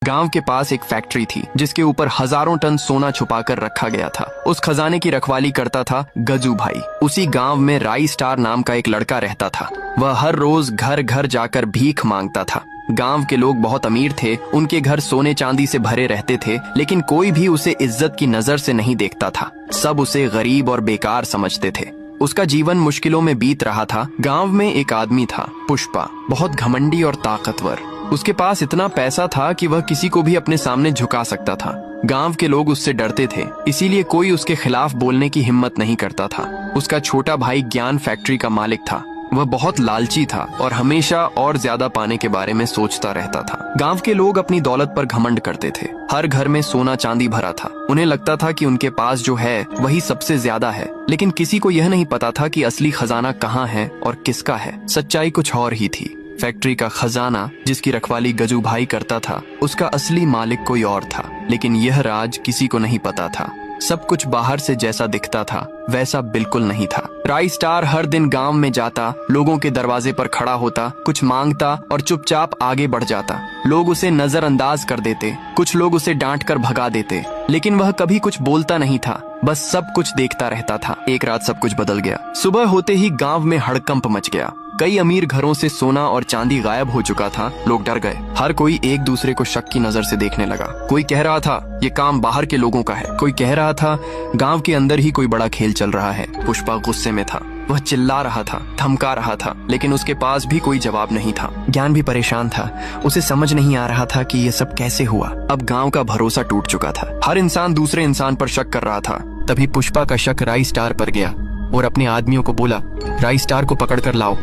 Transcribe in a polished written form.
गांव के पास एक फैक्ट्री थी जिसके ऊपर हजारों टन सोना छुपाकर रखा गया था। उस खजाने की रखवाली करता था गजू भाई। उसी गांव में राई स्टार नाम का एक लड़का रहता था। वह हर रोज घर घर जाकर भीख मांगता था। गांव के लोग बहुत अमीर थे, उनके घर सोने चांदी से भरे रहते थे, लेकिन कोई भी उसे इज्जत की नजर से नहीं देखता था। सब उसे गरीब और बेकार समझते थे। उसका जीवन मुश्किलों में बीत रहा था। गांव में एक आदमी था, पुष्पा, बहुत घमंडी और ताकतवर। उसके पास इतना पैसा था कि वह किसी को भी अपने सामने झुका सकता था। गांव के लोग उससे डरते थे, इसीलिए कोई उसके खिलाफ बोलने की हिम्मत नहीं करता था। उसका छोटा भाई ज्ञान फैक्ट्री का मालिक था। वह बहुत लालची था और हमेशा और ज्यादा पाने के बारे में सोचता रहता था। गांव के लोग अपनी दौलत पर घमंड करते थे। हर घर में सोना चांदी भरा था। उन्हें लगता था कि उनके पास जो है वही सबसे ज्यादा है, लेकिन किसी को यह नहीं पता था कि असली खजाना कहाँ है और किसका है। सच्चाई कुछ और ही थी। फैक्ट्री का खजाना जिसकी रखवाली गजू भाई करता था, उसका असली मालिक कोई और था, लेकिन यह राज किसी को नहीं पता था। सब कुछ बाहर से जैसा दिखता था वैसा बिल्कुल नहीं था। राई स्टार हर दिन गांव में जाता, लोगों के दरवाजे पर खड़ा होता, कुछ मांगता और चुपचाप आगे बढ़ जाता। लोग उसे नजरअंदाज कर देते, कुछ लोग उसे डांट कर भगा देते, लेकिन वह कभी कुछ बोलता नहीं था, बस सब कुछ देखता रहता था। एक रात सब कुछ बदल गया। सुबह होते ही गांव में हड़कंप मच गया। कई अमीर घरों से सोना और चांदी गायब हो चुका था। लोग डर गए। हर कोई एक दूसरे को शक की नजर से देखने लगा। कोई कह रहा था ये काम बाहर के लोगों का है, कोई कह रहा था गांव के अंदर ही कोई बड़ा खेल चल रहा है। पुष्पा गुस्से में था। वह चिल्ला रहा था, धमका रहा था, लेकिन उसके पास भी कोई जवाब नहीं था। ज्ञान भी परेशान था। उसे समझ नहीं आ रहा था कि ये सब कैसे हुआ। अब गांव का भरोसा टूट चुका था। हर इंसान दूसरे इंसान पर शक कर रहा था। तभी पुष्पा का शक राई स्टार पर गया और अपने आदमियों को बोला, राई स्टार को पकड़ कर लाओ।